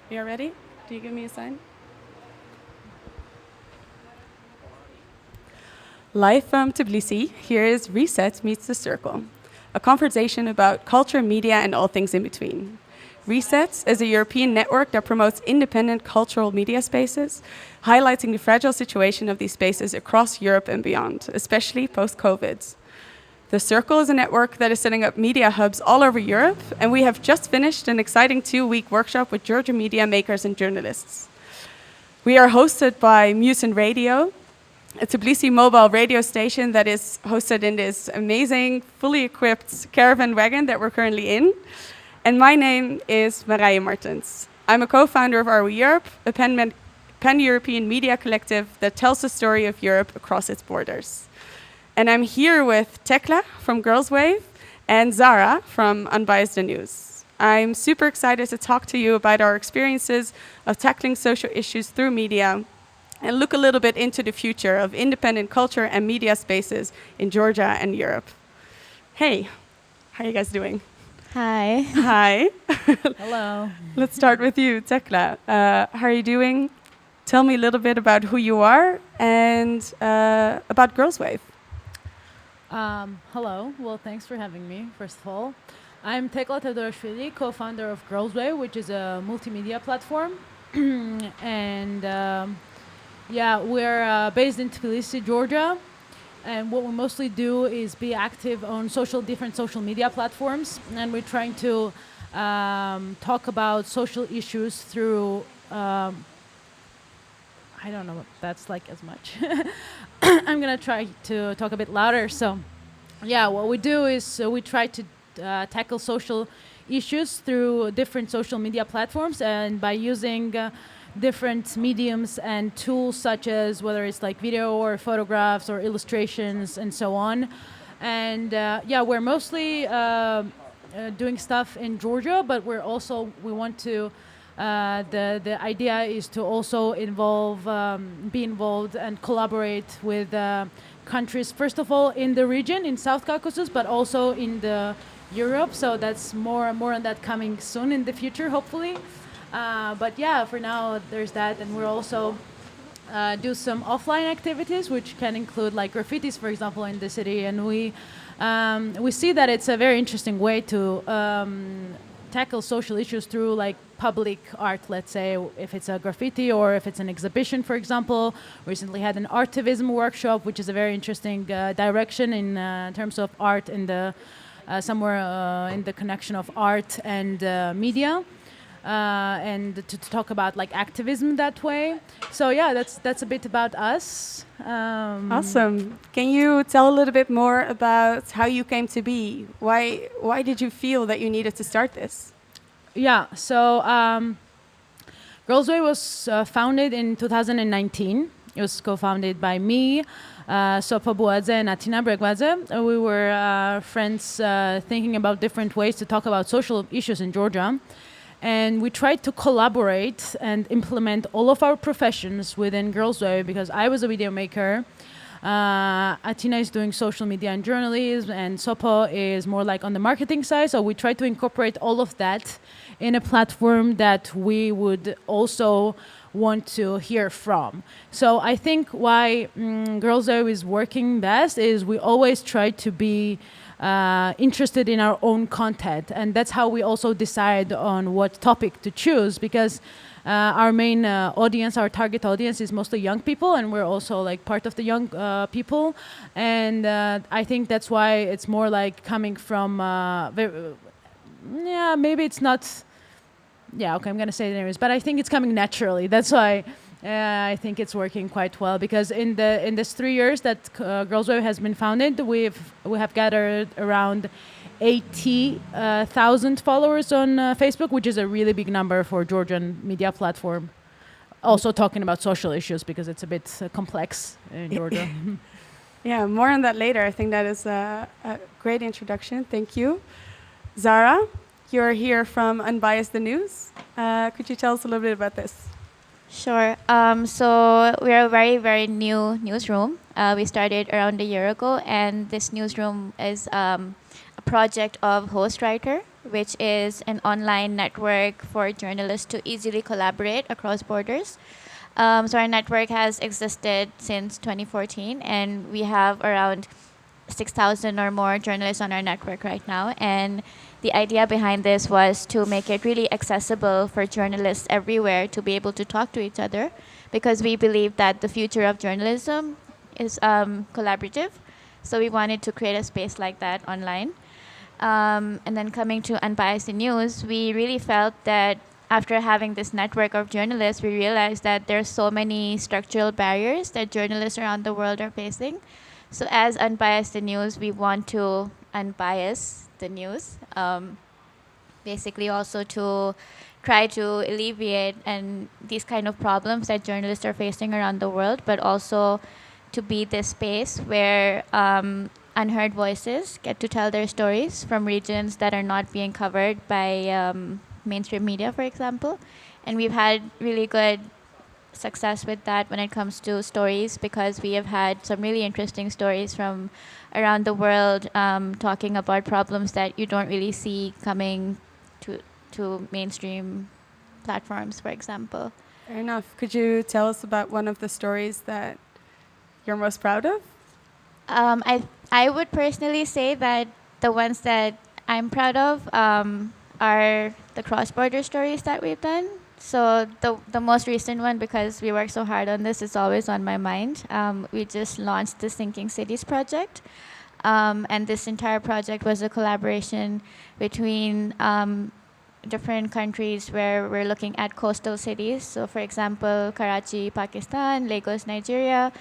You are ready? Do you give me a sign? Live from Tbilisi, here is Reset Meets the Circle, a conversation about culture, media, and all things in between. Reset is a European network that promotes independent cultural media spaces, highlighting the fragile situation of these spaces across Europe and beyond, especially post COVID. The Circle is a network that is setting up media hubs all over Europe, and we have just finished an exciting 2-week workshop with Georgian media makers and journalists. We are hosted by Mutant Radio, a Tbilisi mobile radio station that is hosted in this amazing, fully equipped caravan wagon that we're currently in. And my name is Marije Martens. I'm a co-founder of Are We Europe, a pan-European media collective that tells the story of Europe across its borders. And I'm here with Tekla from GrlzWave and Zara from Unbiased the News. I'm super excited to talk to you about our experiences of tackling social issues through media and look a little bit into the future of independent culture and media spaces in Georgia and Europe. Hey, how are you guys doing? Hi. Hi. Hello. Let's start with you, Tekla. How are you doing? Tell me a little bit about who you are and about GrlzWave. Hello. Well, thanks for having me, first of all. I'm Tekla Tevdorashvili, co-founder of GrlzWave, which is a multimedia platform. And we're based in Tbilisi, Georgia. And what we mostly do is be active on different social media platforms. And we're trying to talk about social issues through, I don't know, that's like as much. I'm going to try to talk a bit louder. So, what we do is we try to tackle social issues through different social media platforms and by using different mediums and tools such as whether it's like video or photographs or illustrations and so on. And we're mostly doing stuff in Georgia, but we want to the idea is to also be involved and collaborate with countries, first of all in the region in South Caucasus, but also in the Europe. So that's more on that coming soon in the future, hopefully. For now there's that, and we're also do some offline activities, which can include like graffitis, for example, in the city, and we see that it's a very interesting way to tackle social issues through like public art, let's say, if it's a graffiti or if it's an exhibition, for example. Recently had an artivism workshop, which is a very interesting direction in terms of art and somewhere in the connection of art and media. And to talk about like activism that way. So that's a bit about us. Awesome. Can you tell a little bit more about how you came to be? Why did you feel that you needed to start this? So GrlzWave was founded in 2019. It was co-founded by me, Sopa Buadze and Atina Bregwadze. We were friends thinking about different ways to talk about social issues in Georgia. And we tried to collaborate and implement all of our professions within GrlzWave, because I was a video maker. Atina is doing social media and journalism, and Sopo is more like on the marketing side. So we tried to incorporate all of that in a platform that we would also want to hear from. So I think why GrlzWave is working best is we always try to be interested in our own content, and that's how we also decide on what topic to choose, because our main audience, our target audience, is mostly young people, and we're also like part of the young people, and I think that's why it's more like coming from maybe it's not I'm gonna say it anyways, but I think it's coming naturally. That's why I think it's working quite well, because in this 3 years that GrlzWave has been founded, we have gathered around 80,000 followers on Facebook, which is a really big number for Georgian media platform. Also talking about social issues, because it's a bit complex in Georgia. Yeah, more on that later. I think that is a great introduction. Thank you. Zara, you're here from Unbiased the News. Could you tell us a little bit about this? Sure. So we're a very, very new newsroom. We started around a year ago, and this newsroom is a project of Host Writer, which is an online network for journalists to easily collaborate across borders. So our network has existed since 2014, and we have around 6,000 or more journalists on our network right now. And the idea behind this was to make it really accessible for journalists everywhere to be able to talk to each other, because we believe that the future of journalism is collaborative. So we wanted to create a space like that online. And then coming to Unbiased News, we really felt that after having this network of journalists, we realized that there are so many structural barriers that journalists around the world are facing. So as Unbiased News, we want to unbias the news, basically also to try to alleviate and these kind of problems that journalists are facing around the world, but also to be this space where unheard voices get to tell their stories from regions that are not being covered by mainstream media, for example. And we've had really good success with that when it comes to stories, because we have had some really interesting stories from around the world talking about problems that you don't really see coming to mainstream platforms, for example. Fair enough. Could you tell us about one of the stories that you're most proud of? I would personally say that the ones that I'm proud of are the cross-border stories that we've done. So the most recent one, because we work so hard on this, is always on my mind. We just launched the Sinking Cities project. And this entire project was a collaboration between different countries where we're looking at coastal cities. So for example, Karachi, Pakistan, Lagos, Nigeria,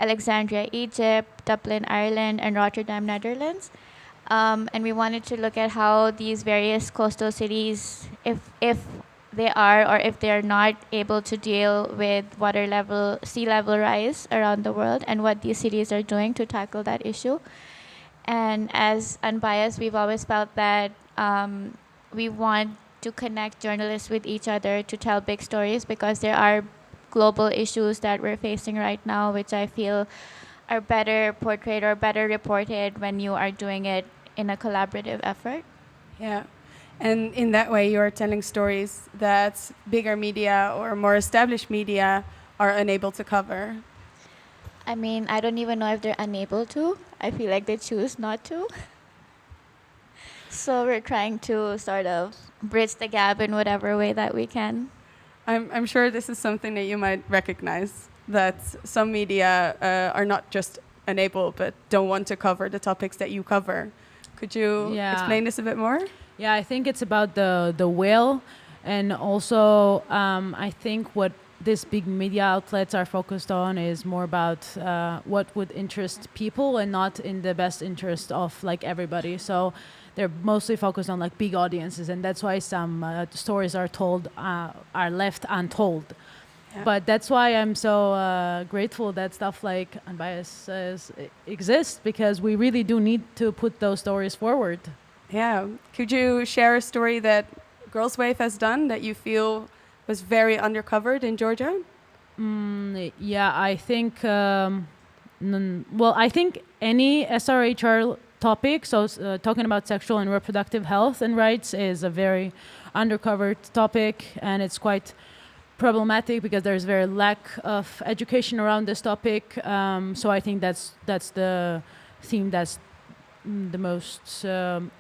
Alexandria, Egypt, Dublin, Ireland, and Rotterdam, Netherlands. And we wanted to look at how these various coastal cities, if they are or if they're not able to deal with sea level rise around the world, and what these cities are doing to tackle that issue. And as Unbiased, we've always felt that we want to connect journalists with each other to tell big stories, because there are global issues that we're facing right now, which I feel are better portrayed or better reported when you are doing it in a collaborative effort. Yeah. And in that way, you're telling stories that bigger media or more established media are unable to cover. I mean, I don't even know if they're unable to. I feel like they choose not to. So we're trying to sort of bridge the gap in whatever way that we can. I'm sure this is something that you might recognize, that some media are not just unable, but don't want to cover the topics that you cover. Could you explain this a bit more? Yeah, I think it's about the will, and also I think what these big media outlets are focused on is more about what would interest people and not in the best interest of like everybody. So they're mostly focused on like big audiences, and that's why some stories are left untold. Yeah. But that's why I'm so grateful that stuff like Unbiased exists, because we really do need to put those stories forward. Yeah. Could you share a story that GrlzWave has done that you feel was very undercovered in Georgia? Yeah, I think, I think any SRHR topic, so talking about sexual and reproductive health and rights, is a very undercovered topic, and it's quite problematic because there's very lack of education around this topic. So I think that's the theme that's the most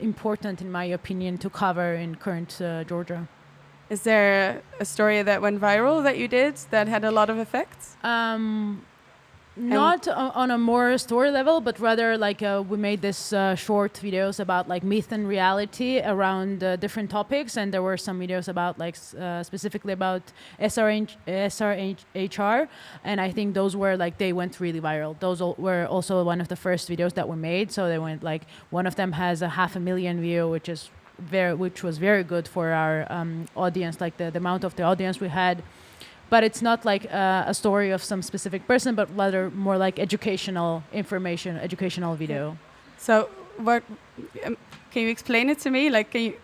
important, in my opinion, to cover in current Georgia. Is there a story that went viral that you did that had a lot of effects? Not on a more story level, but rather like we made this short videos about like myth and reality around different topics, and there were some videos about like specifically about SRHR, and I think those were like, they went really viral. Those were also one of the first videos that we made, so they went like, one of them has 500,000 views, which was very good for our audience, like the amount of the audience we had. But it's not like a story of some specific person, but rather more like educational information, educational video. So what, can you explain it to me? Like, can you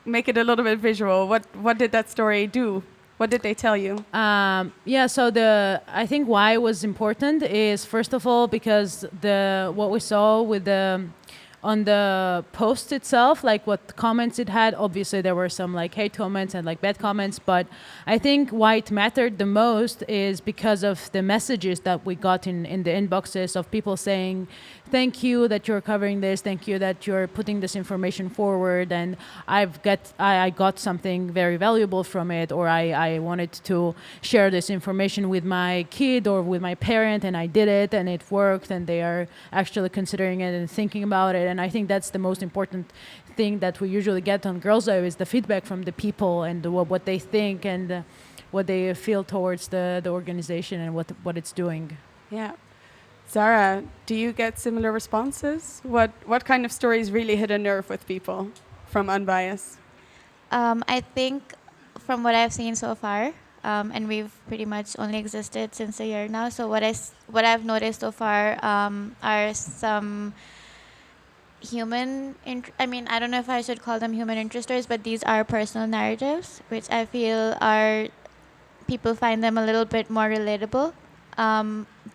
make it a little bit visual? What did that story do? What did they tell you? So I think why it was important is, first of all, because what we saw with the on the post itself, like what comments it had. Obviously, there were some like hate comments and like bad comments, but I think why it mattered the most is because of the messages that we got in the inboxes of people saying, thank you that you're covering this, thank you that you're putting this information forward, and I got something very valuable from it, or I wanted to share this information with my kid or with my parent, and I did it and it worked, and they are actually considering it and thinking about it. And I think that's the most important thing that we usually get on GrlzWave is the feedback from the people and what they think and what they feel towards the organization and what it's doing. Yeah. Zara, do you get similar responses? What kind of stories really hit a nerve with people from Unbiased? I think from what I've seen so far, and we've pretty much only existed since a year now. So what I've noticed so far are some I don't know if I should call them human interest stories, but these are personal narratives, which I feel people find them a little bit more relatable.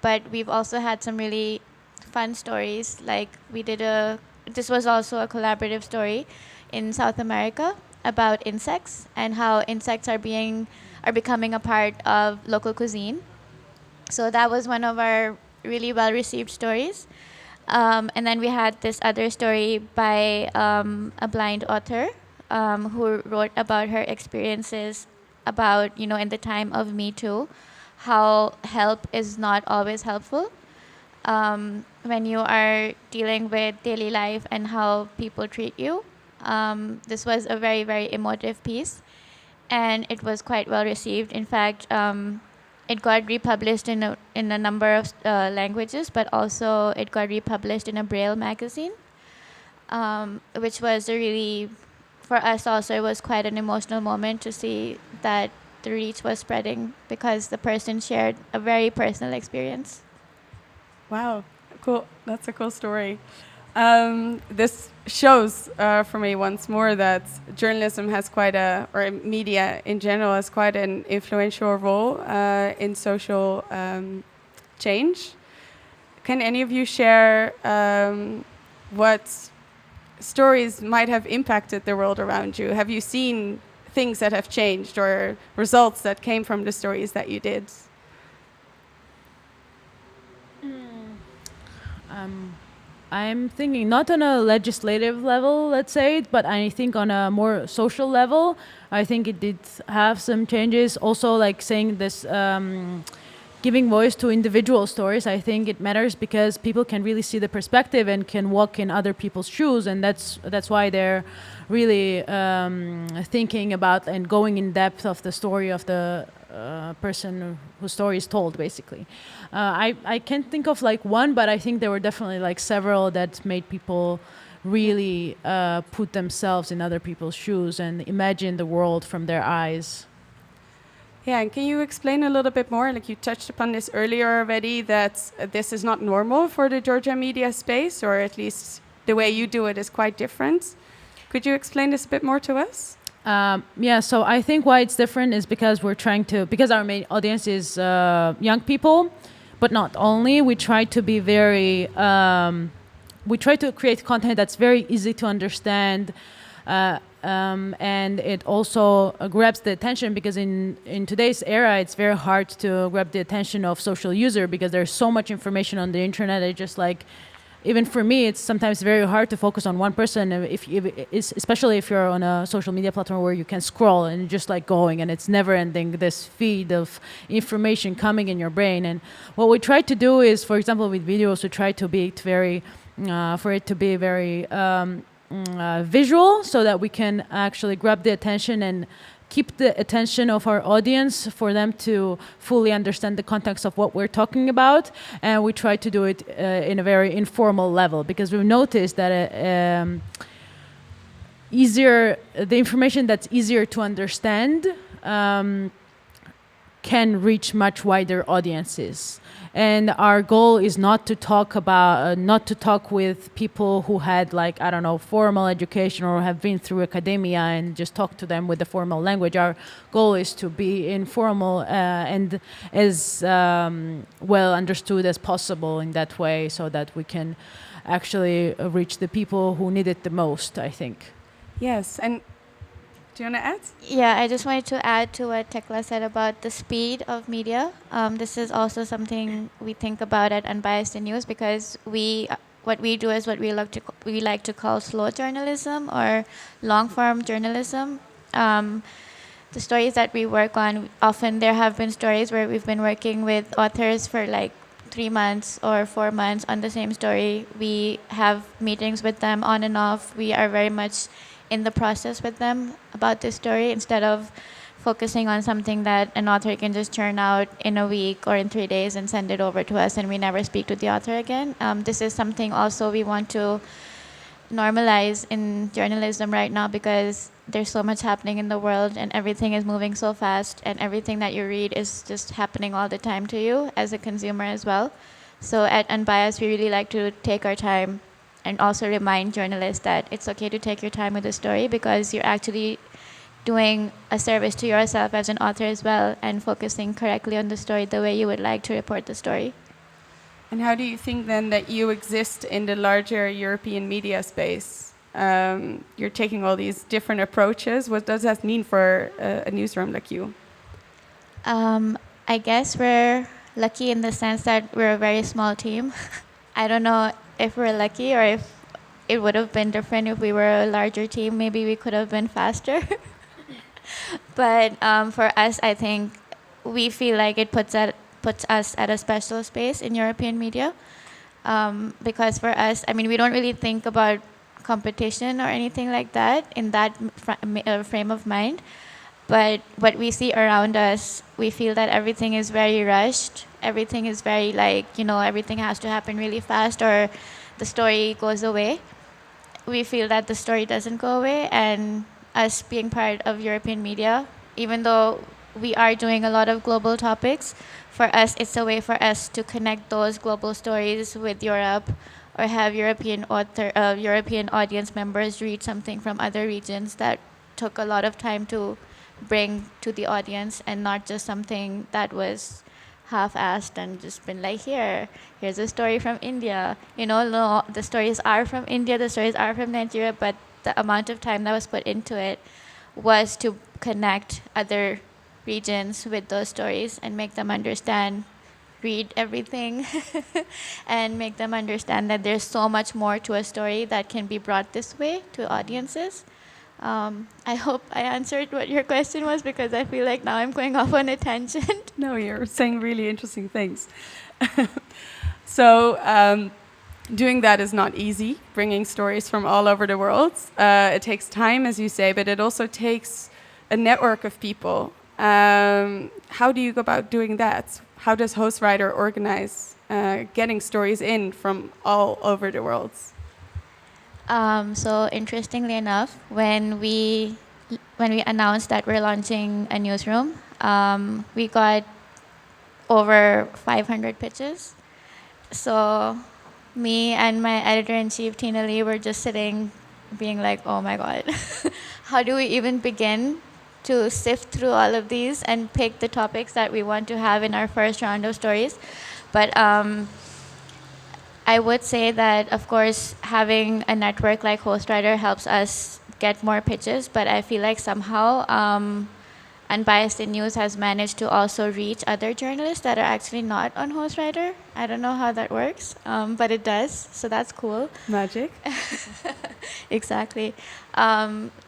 But we've also had some really fun stories. Like this was also a collaborative story in South America about insects and how insects are becoming a part of local cuisine. So that was one of our really well-received stories. And then we had this other story by a blind author who wrote about her experiences about, in the time of Me Too, how help is not always helpful when you are dealing with daily life and how people treat you. This was a very, very emotive piece, and it was quite well received. In fact, it got republished in a number of languages, but also it got republished in a Braille magazine, which was for us also, it was quite an emotional moment to see that the reach was spreading because the person shared a very personal experience. Wow, cool. That's a cool story. This shows for me once more that journalism has or media in general has quite an influential role in social change. Can any of you share what stories might have impacted the world around you? Have you seen things that have changed or results that came from the stories that you did? I'm thinking not on a legislative level, let's say, but I think on a more social level, I think it did have some changes. Also, like saying this, giving voice to individual stories, I think it matters because people can really see the perspective and can walk in other people's shoes, and that's why they're really thinking about and going in depth of the story of the person whose story is told, basically. I can't think of like one, but I think there were definitely like several that made people really put themselves in other people's shoes and imagine the world from their eyes. Yeah, and can you explain a little bit more? Like you touched upon this earlier already, that this is not normal for the Georgia media space, or at least the way you do it is quite different. Could you explain this a bit more to us? Yeah, so I think why it's different is because because our main audience is young people, but not only. We try to be we try to create content that's very easy to understand, and it also grabs the attention because in today's era, it's very hard to grab the attention of social user because there's so much information on the internet. It just like, even for me, it's sometimes very hard to focus on one person, especially if you're on a social media platform where you can scroll and just like going and it's never ending, this feed of information coming in your brain. And what we try to do is, for example, with videos, we try to be very visual so that we can actually grab the attention and keep the attention of our audience for them to fully understand the context of what we're talking about. And we try to do it in a very informal level because we've noticed that the information that's easier to understand can reach much wider audiences. And our goal is not to talk with people who had, like, I don't know, formal education or have been through academia and just talk to them with the formal language. Our goal is to be informal and as well understood as possible in that way, so that we can actually reach the people who need it the most, I think. Yes, and do you want to add? Yeah, I just wanted to add to what Tekla said about the speed of media. This is also something we think about at Unbiased in News, because what we do is what we like to call slow journalism or long form journalism. The stories that we work on, often there have been stories where we've been working with authors for like 3 months or 4 months on the same story. We have meetings with them on and off. We are very much in the process with them about this story, instead of focusing on something that an author can just churn out in a week or in 3 days and send it over to us and we never speak to the author again. This is something also we want to normalize in journalism right now, because there's so much happening in the world and everything is moving so fast, and everything that you read is just happening all the time to you as a consumer as well. So at Unbiased, we really like to take our time and also remind journalists that it's okay to take your time with a story, because you're actually doing a service to yourself as an author as well, and focusing correctly on the story the way you would like to report the story. And how do you think then that you exist in the larger European media space? You're taking all these different approaches. What does that mean for a newsroom like you? I guess we're lucky in the sense that we're a very small team. I don't know if we're lucky or if it would have been different if we were a larger team. Maybe we could have been faster. But for us, I think we feel like it puts us at a special space in European media. Because for us, I mean, we don't really think about competition or anything like that in that frame of mind. But what we see around us, we feel that everything is very rushed. Everything is very everything has to happen really fast or the story goes away. We feel that the story doesn't go away, and us being part of European media, even though we are doing a lot of global topics, for us, it's a way for us to connect those global stories with Europe, or have European audience members read something from other regions that took a lot of time to bring to the audience, and not just something that was half-assed and just been like, here's a story from India. No, the stories are from India, the stories are from Nigeria, but the amount of time that was put into it was to connect other regions with those stories and make them understand, read everything, and make them understand that there's so much more to a story that can be brought this way to audiences. I hope I answered what your question was, because I feel like now I'm going off on a tangent. No, you're saying really interesting things. So doing that is not easy, bringing stories from all over the world. It takes time, as you say, but it also takes a network of people. How do you go about doing that? How does Hostwriter organize getting stories in from all over the world? So interestingly enough, when we announced that we're launching a newsroom, we got over 500 pitches. So me and my editor-in-chief, Tina Lee, were just sitting being like, oh my God, how do we even begin to sift through all of these and pick the topics that we want to have in our first round of stories? But I would say that, of course, having a network like Hostwriter helps us get more pitches, but I feel like somehow Unbiased in News has managed to also reach other journalists that are actually not on Hostwriter. I don't know how that works, but it does, so that's cool. Magic. Exactly.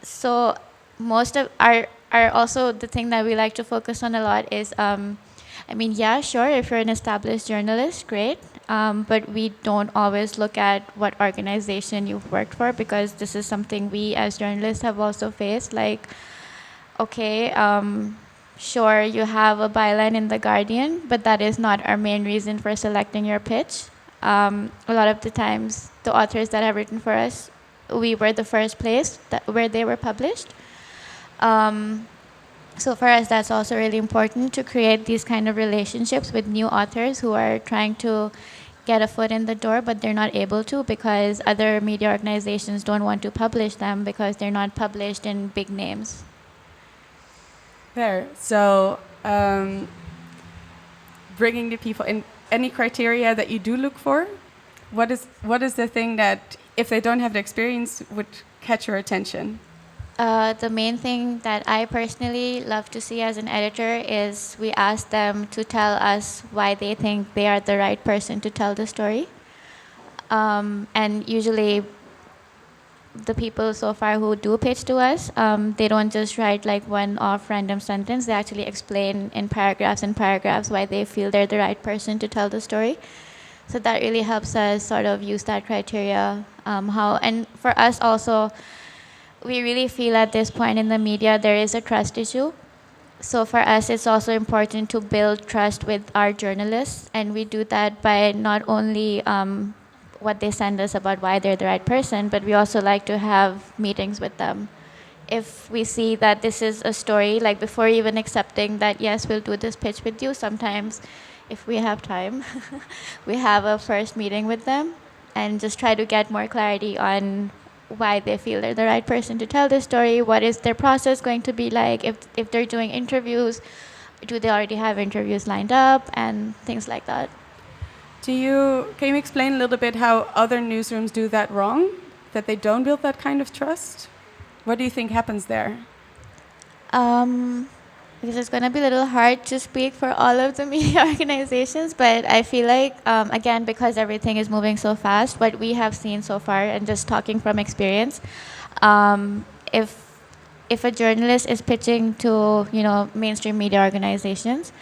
So most of our also the thing that we like to focus on a lot is, yeah, sure, if you're an established journalist, great. But we don't always look at what organization you've worked for, because this is something we as journalists have also faced. Like, okay, sure, you have a byline in The Guardian, but that is not our main reason for selecting your pitch. A lot of the times, the authors that have written for us, we were the first place where they were published. So for us, that's also really important to create these kind of relationships with new authors who are trying to get a foot in the door, but they're not able to because other media organizations don't want to publish them because they're not published in big names. There. So, bringing the people in, any criteria that you do look for? What is the thing that, if they don't have the experience, would catch your attention? The main thing that I personally love to see as an editor is we ask them to tell us why they think they are the right person to tell the story. And usually the people so far who do pitch to us, they don't just write like one off random sentence. They actually explain in paragraphs and paragraphs why they feel they're the right person to tell the story. So that really helps us sort of use that criteria. And for us also, we really feel at this point in the media there is a trust issue. So for us, it's also important to build trust with our journalists, and we do that by not only what they send us about why they're the right person, but we also like to have meetings with them. If we see that this is a story, like before even accepting that, yes, we'll do this pitch with you, sometimes if we have time, we have a first meeting with them and just try to get more clarity on why they feel they're the right person to tell this story, what is their process going to be like, if they're doing interviews, do they already have interviews lined up, and things like that. Can you explain a little bit how other newsrooms do that wrong? That they don't build that kind of trust? What do you think happens there? Because it's going to be a little hard to speak for all of the media organizations, but I feel like, again, because everything is moving so fast, what we have seen so far, and just talking from experience, if a journalist is pitching to mainstream media organizations,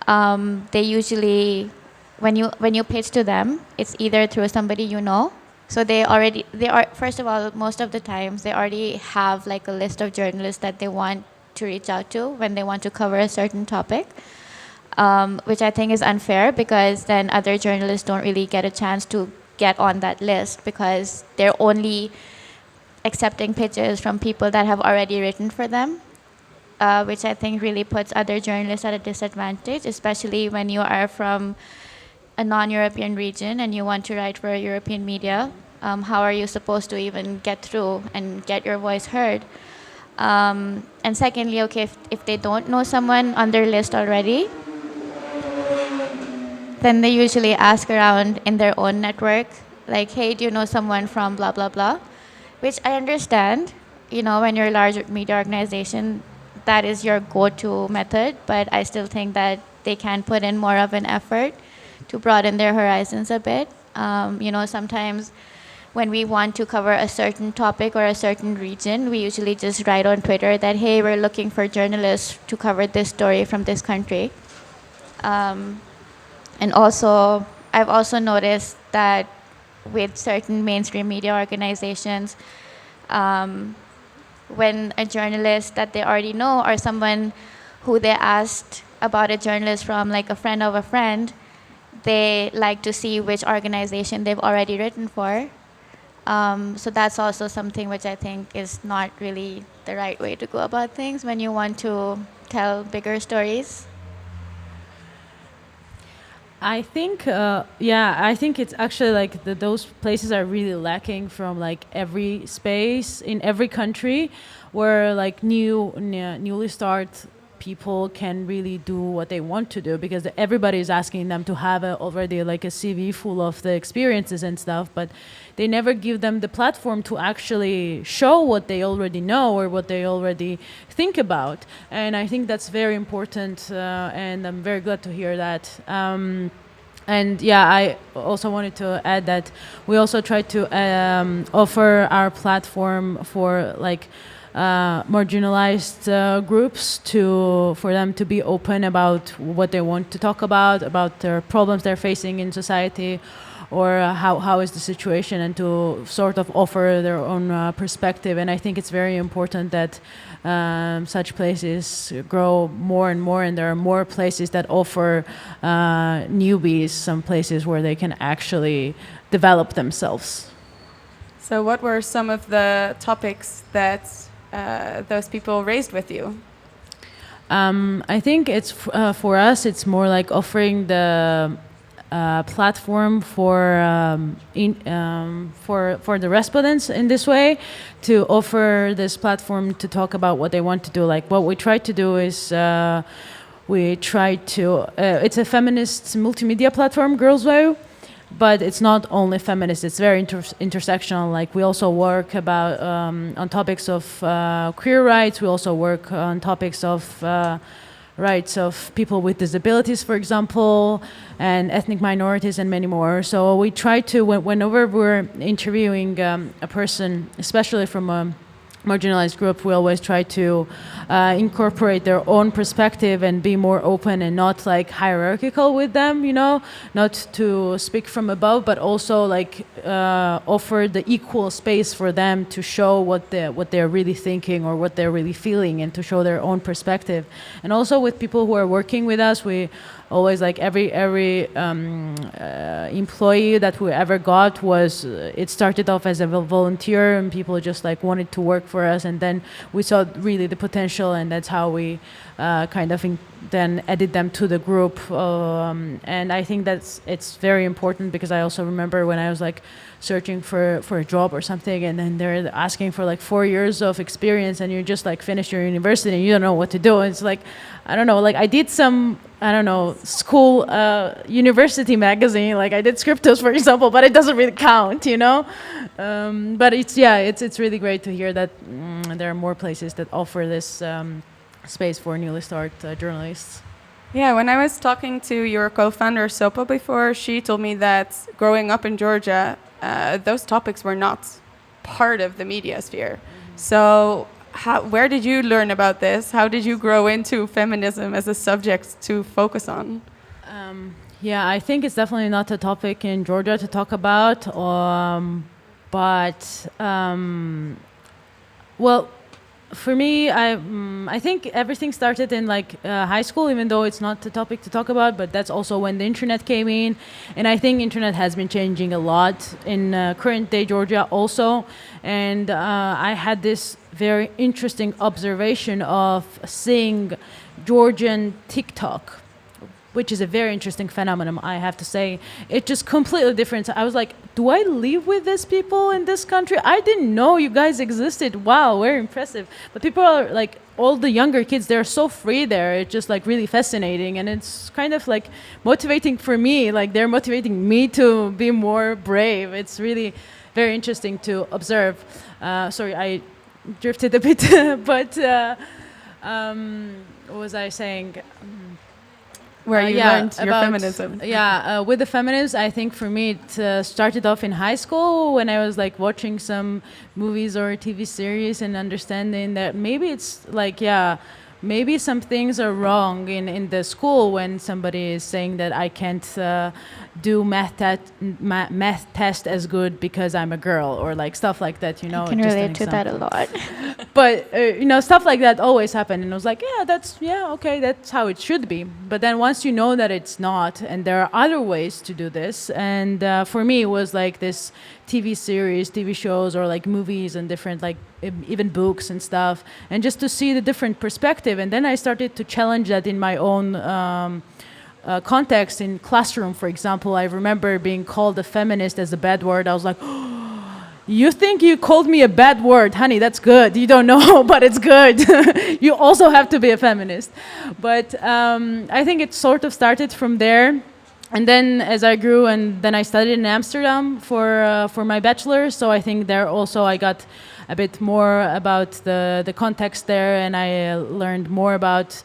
they usually, when you pitch to them, it's either through somebody you know. So they are, first of all, most of the times they already have like a list of journalists that they want to reach out to when they want to cover a certain topic, which I think is unfair because then other journalists don't really get a chance to get on that list because they're only accepting pitches from people that have already written for them, which I think really puts other journalists at a disadvantage, especially when you are from a non-European region and you want to write for European media. How are you supposed to even get through and get your voice heard? And secondly, okay, if they don't know someone on their list already, then they usually ask around in their own network, like, hey, do you know someone from blah, blah, blah? Which I understand, when you're a large media organization, that is your go-to method, but I still think that they can put in more of an effort to broaden their horizons a bit. Sometimes when we want to cover a certain topic or a certain region, we usually just write on Twitter that, hey, we're looking for journalists to cover this story from this country. And also, I've also noticed that with certain mainstream media organizations, when a journalist that they already know or someone who they asked about a journalist from, like a friend of a friend, they like to see which organization they've already written for. So that's also something which I think is not really the right way to go about things when you want to tell bigger stories. I think, I think it's actually like those places are really lacking from like every space in every country, where like newly start people can really do what they want to do, because everybody is asking them to have already like a CV full of the experiences and stuff, but they never give them the platform to actually show what they already know or what they already think about. And I think that's very important, and I'm very glad to hear that. And yeah, I also wanted to add that we also try to offer our platform for like marginalized groups for them to be open about what they want to talk about their problems they're facing in society, or how is the situation, and to sort of offer their own perspective. And I think it's very important that such places grow more and more, and there are more places that offer newbies some places where they can actually develop themselves. So what were some of the topics that those people raised with you? I think it's for us. It's more like offering the platform for the respondents in this way, to offer this platform to talk about what they want to do. Like what we try to do is we try to. It's a feminist multimedia platform, GrlzWave. But it's not only feminist; it's very intersectional. Like we also work about on topics of queer rights. We also work on topics of rights of people with disabilities, for example, and ethnic minorities, and many more. So we try to, whenever we're interviewing a person, especially from a marginalized group, we always try to incorporate their own perspective and be more open and not like hierarchical with them, you know, not to speak from above, but also like offer the equal space for them to show what they're really thinking or what they're really feeling, and to show their own perspective. And also with people who are working with us, we always, like every employee that we ever got was it started off as a volunteer, and people just like wanted to work for us, and then we saw really the potential, and that's how we kind of then added them to the group. And I think it's very important, because I also remember when I was like searching for a job or something, and then they're asking for like 4 years of experience, and you just like finished your university and you don't know what to do. It's like, I don't know, like I did some, I don't know, school university magazine, like I did scriptos, for example, but it doesn't really count, you know. But it's really great to hear that there are more places that offer this space for newly started journalists. Yeah, when I was talking to your co-founder Sopa before, she told me that growing up in Georgia, those topics were not part of the media sphere. So where did you learn about this? How did you grow into feminism as a subject to focus on? Yeah, I think it's definitely not a topic in Georgia to talk about. Well, for me, I think everything started in like high school, even though it's not a topic to talk about, but that's also when the internet came in. And I think internet has been changing a lot in current day Georgia also. And I had this very interesting observation of seeing Georgian TikTok, which is a very interesting phenomenon, I have to say. It's just completely different. I was like, do I live with these people in this country? I didn't know you guys existed. Wow, very impressive. But people are like, all the younger kids, they're so free there. It's just like really fascinating. And it's kind of like motivating for me. Like they're motivating me to be more brave. It's really very interesting to observe. Sorry, I drifted a bit, but what was I saying? Where you learned your feminism. With the feminism, I think for me it started off in high school when I was like watching some movies or TV series and understanding that maybe it's like, maybe some things are wrong in the school when somebody is saying that I can't do math test as good because I'm a girl, or like stuff like that, you know. I can relate to that a lot. But you know, stuff like that always happen, and I was like, okay, that's how it should be. But then once you know that it's not, and there are other ways to do this, and for me it was like this TV series, TV shows, or like movies and different like even books and stuff, and just to see the different perspective. And then I started to challenge that in my own context in classroom, for example. I remember being called a feminist as a bad word. I was like, you think you called me a bad word? Honey, that's good. You don't know, but it's good. You also have to be a feminist. But I think it sort of started from there. And then as I grew, and then I studied in Amsterdam for my bachelor's. So I think there also I got a bit more about the context there, and I learned more about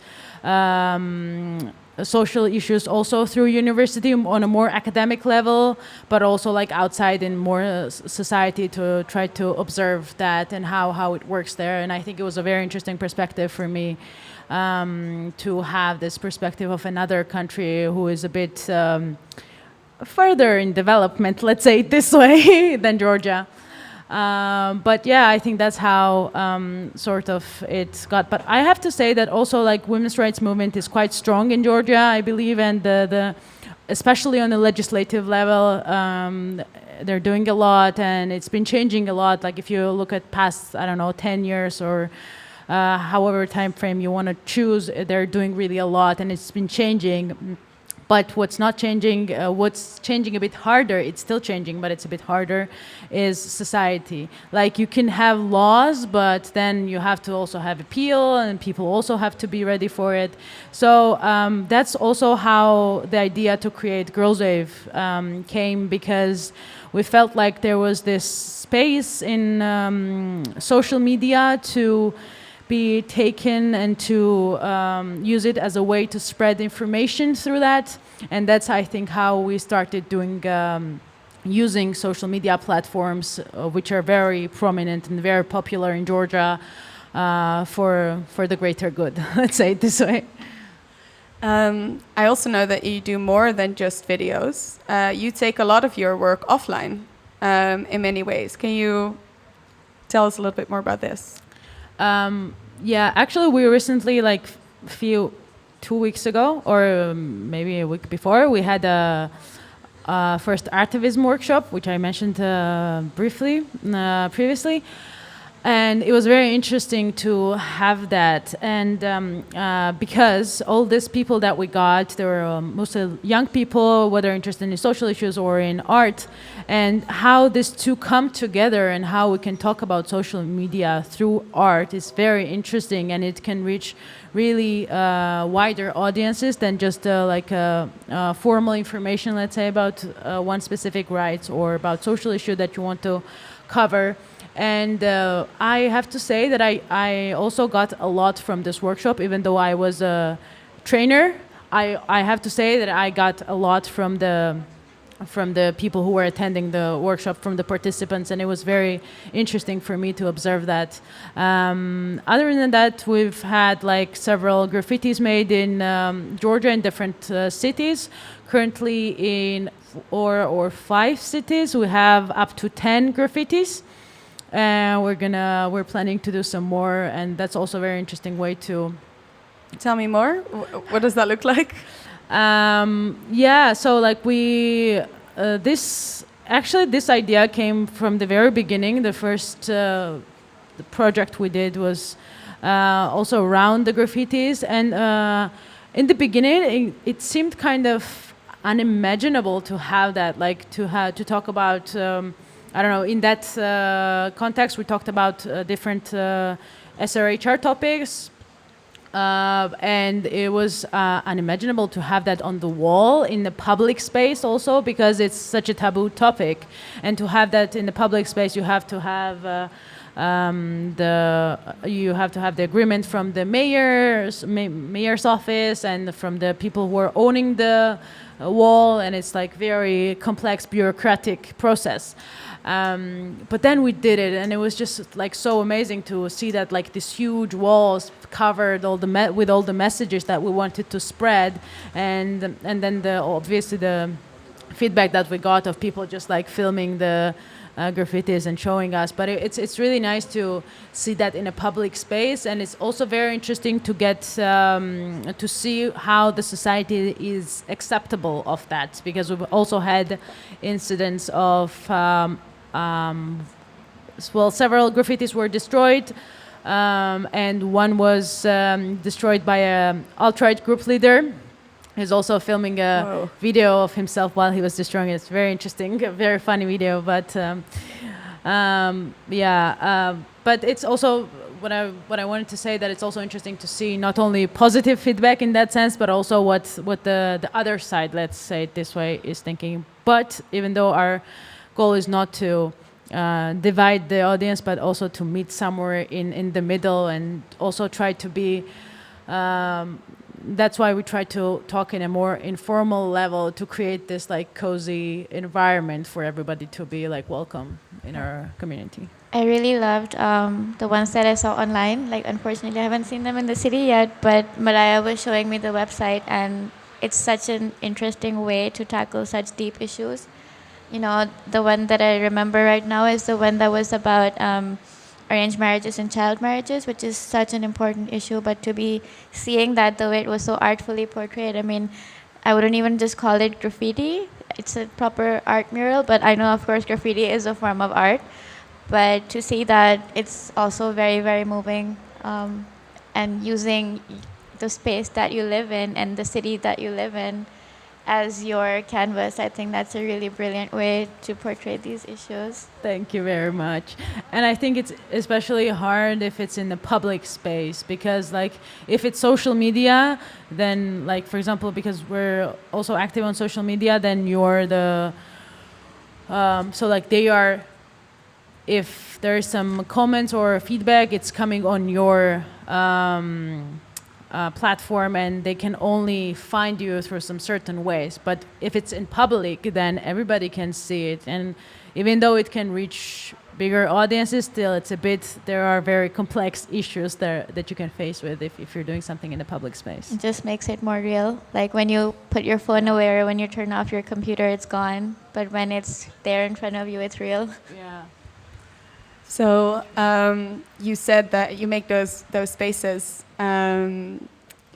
social issues also through university on a more academic level, but also like outside in more society, to try to observe that and how it works there. And I think it was a very interesting perspective for me to have this perspective of another country who is a bit further in development, let's say it this way, than Georgia. But yeah, I think that's how sort of it got. But I have to say that also like women's rights movement is quite strong in Georgia, I believe, and the especially on the legislative level, they're doing a lot, and it's been changing a lot. Like if you look at past, I don't know, 10 years or however time frame you want to choose. They're doing really a lot, and it's been changing. But what's not changing, what's changing a bit harder, it's still changing, but it's a bit harder, is society. Like, you can have laws, but then you have to also have appeal, and people also have to be ready for it. So that's also how the idea to create GrlzWave came, because we felt like there was this space in social media to be taken and to use it as a way to spread information through that. And that's, I think, how we started doing using social media platforms, which are very prominent and very popular in Georgia for the greater good. Let's say it this way. I also know that you do more than just videos. You take a lot of your work offline in many ways. Can you tell us a little bit more about this? Yeah, actually, we recently, like 2 weeks ago, or maybe a week before, we had a first activism workshop, which I mentioned briefly previously. And it was very interesting to have that. And because all these people that we got, they were mostly young people, whether interested in social issues or in art, and how these two come together and how we can talk about social media through art is very interesting, and it can reach really wider audiences than just formal information, let's say, about one specific rights or about social issue that you want to cover. And I have to say that I also got a lot from this workshop, even though I was a trainer. I have to say that I got a lot from the people who were attending the workshop, from the participants, and it was very interesting for me to observe that. Other than that, we've had like several graffitis made in Georgia in different cities. Currently in 4 or 5 cities, we have up to 10 graffitis. We're planning to do some more, and that's also a very interesting way to. Tell me more. What does that look like? Yeah, so like this idea came from the very beginning. The first the project we did was also around the graffitis, and in the beginning it seemed kind of unimaginable to have that, like to talk about. I don't know, in that context, we talked about different SRHR topics, and it was unimaginable to have that on the wall in the public space also, because it's such a taboo topic. And to have that in the public space, you have to have the agreement from the mayor's office and from the people who are owning the wall, and it's like very complex bureaucratic process. But then we did it, and it was just like so amazing to see that, like, these huge walls covered with all the messages that we wanted to spread, and then obviously the feedback that we got of people just like filming the graffitis and showing us. But it's really nice to see that in a public space, and it's also very interesting to get to see how the society is acceptable of that, because we've also had incidents of several graffitis were destroyed, and one was destroyed by an alt-right group leader. He's also filming a video of himself while he was destroying it. It's very interesting, a very funny video. But but it's also what I wanted to say, that it's also interesting to see not only positive feedback in that sense, but also what the other side, let's say it this way, is thinking. But even though our goal is not to divide the audience, but also to meet somewhere in the middle, and also try to be. That's why we try to talk in a more informal level to create this like cozy environment for everybody to be like welcome in our community. I really loved the ones that I saw online. Like, unfortunately, I haven't seen them in the city yet, but Mariah was showing me the website, and it's such an interesting way to tackle such deep issues. You know, the one that I remember right now is the one that was about arranged marriages and child marriages, which is such an important issue. But to be seeing that the way it was so artfully portrayed, I mean, I wouldn't even just call it graffiti. It's a proper art mural, but I know, of course, graffiti is a form of art. But to see that, it's also very, very moving. and using the space that you live in and the city that you live in as your canvas. I think that's a really brilliant way to portray these issues. Thank you very much. And I think it's especially hard if it's in the public space, because like if it's social media, then like for example, because we're also active on social media, then you're the so like they are, if there's some comments or feedback, it's coming on your platform, and they can only find you through some certain ways. But if it's in public, then everybody can see it. And even though it can reach bigger audiences, still it's a bit, there are very complex issues there that you can face with if you're doing something in the public space. It just makes it more real. Like when you put your phone away or when you turn off your computer, it's gone. But when it's there in front of you, it's real. Yeah. So you said that you make those spaces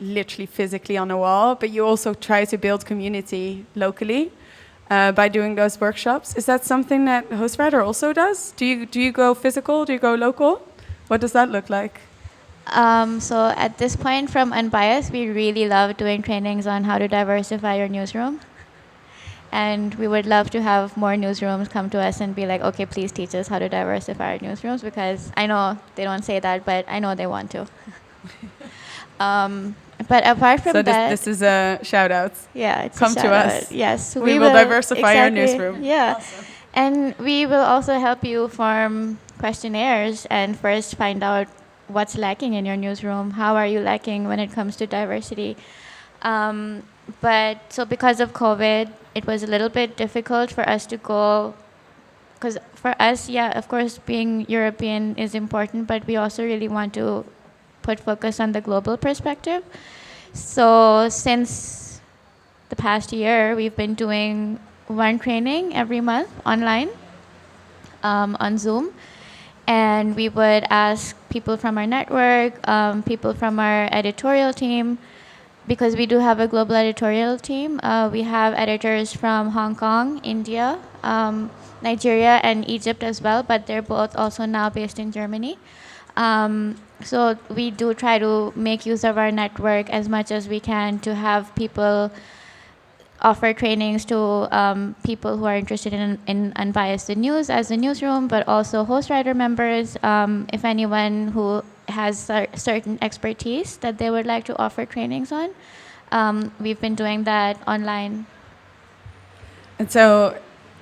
literally physically on a wall, but you also try to build community locally by doing those workshops. Is that something that HostWriter also does? Do you go physical? Do you go local? What does that look like? So at this point, from Unbiased, we really love doing trainings on how to diversify your newsroom. And we would love to have more newsrooms come to us and be like, okay, please teach us how to diversify our newsrooms, because I know they don't say that, but I know they want to. But apart from So that... this is a shout-out. Yeah, it's Come a to us. Yes. We will diversify our newsroom. Yeah. Awesome. And we will also help you form questionnaires and first find out what's lacking in your newsroom. How are you lacking when it comes to diversity? But so because of COVID, it was a little bit difficult for us to go, because for us, yeah, of course, being European is important, but we also really want to put focus on the global perspective. So since the past year, we've been doing one training every month online on Zoom. And we would ask people from our network, people from our editorial team, because we do have a global editorial team. We have editors from Hong Kong, India, Nigeria, and Egypt as well, but they're both also now based in Germany. So we do try to make use of our network as much as we can to have people offer trainings to people who are interested in unbiased news as a newsroom, but also HostWriter members, if anyone who has certain expertise that they would like to offer trainings on. We've been doing that online. And so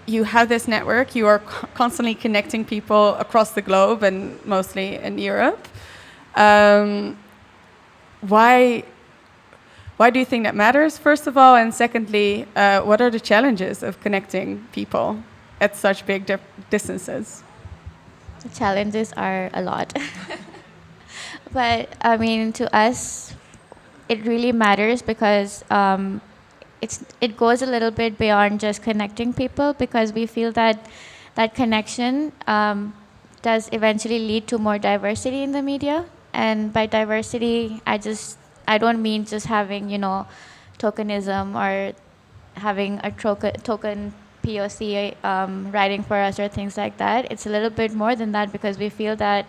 you have this network, you are constantly connecting people across the globe and mostly in Europe. Why do you think that matters, first of all? And secondly, what are the challenges of connecting people at such big distances? The challenges are a lot. But I mean, to us, it really matters because it goes a little bit beyond just connecting people, because we feel that that connection does eventually lead to more diversity in the media. And by diversity, I don't mean just having, tokenism or having a token POC writing for us or things like that. It's a little bit more than that, because we feel that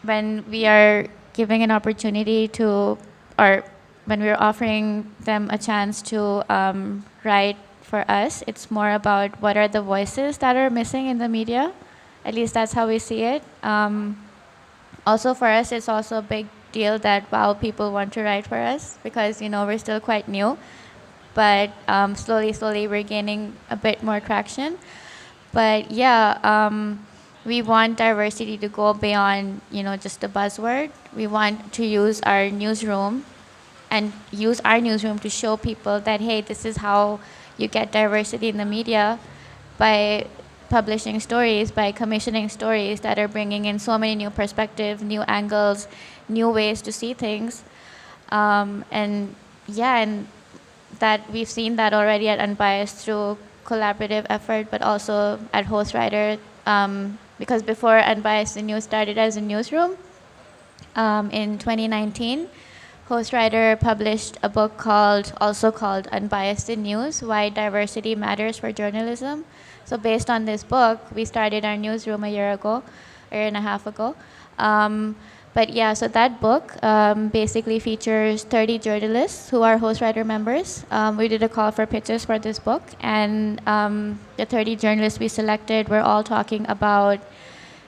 when we are giving an opportunity to, or when we're offering them a chance to write for us, it's more about what are the voices that are missing in the media. At least that's how we see it. Also for us, it's also a big deal that, wow, people want to write for us, because, we're still quite new. But slowly we're gaining a bit more traction. But yeah, we want diversity to go beyond, just the buzzword. We want to use our newsroom to show people that, hey, this is how you get diversity in the media, by publishing stories, by commissioning stories that are bringing in so many new perspectives, new angles, new ways to see things. And that we've seen that already at Unbiased through collaborative effort, but also at HostWriter, because before Unbiased the News started as a newsroom, in 2019, HostWriter published a book also called Unbiased News, Why Diversity Matters for Journalism. So based on this book, we started our newsroom a year and a half ago. But yeah, so that book basically features 30 journalists who are host writer members. We did a call for pitches for this book, and the 30 journalists we selected were all talking about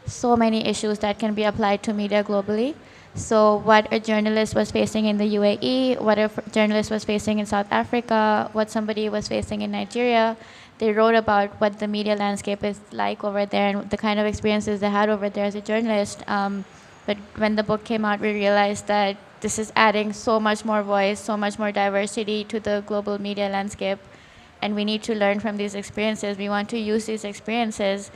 so many issues that can be applied to media globally. So what a journalist was facing in the UAE, what a journalist was facing in South Africa, what somebody was facing in Nigeria. They wrote about what the media landscape is like over there and the kind of experiences they had over there as a journalist. But when the book came out, we realized that this is adding so much more voice, so much more diversity to the global media landscape. And we need to learn from these experiences. We want to use these experiences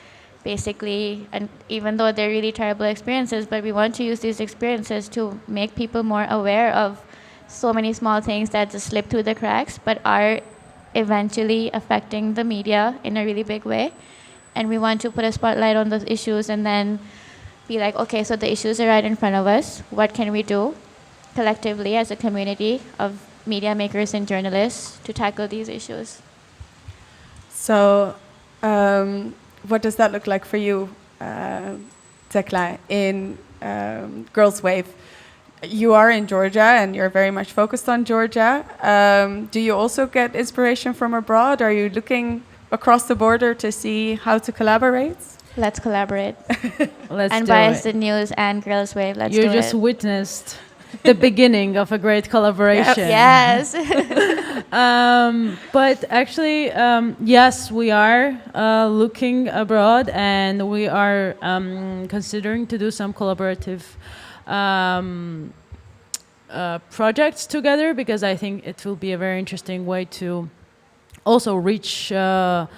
basically, and even though they're really terrible experiences, but we want to use these experiences to make people more aware of so many small things that just slip through the cracks, but are eventually affecting the media in a really big way. And we want to put a spotlight on those issues and then be like, okay, so the issues are right in front of us. What can we do collectively as a community of media makers and journalists to tackle these issues? So, what does that look like for you, Tekla, in GrlzWave? You are in Georgia and you're very much focused on Georgia. Do you also get inspiration from abroad? Are you looking across the border to see how to collaborate? Let's collaborate. Let's And do Bias it. the News and GrlzWave, let's You do just it. witnessed the beginning of a great collaboration. Yes. But actually, yes, we are looking abroad, and we are considering to do some collaborative projects together, because I think it will be a very interesting way to also reach to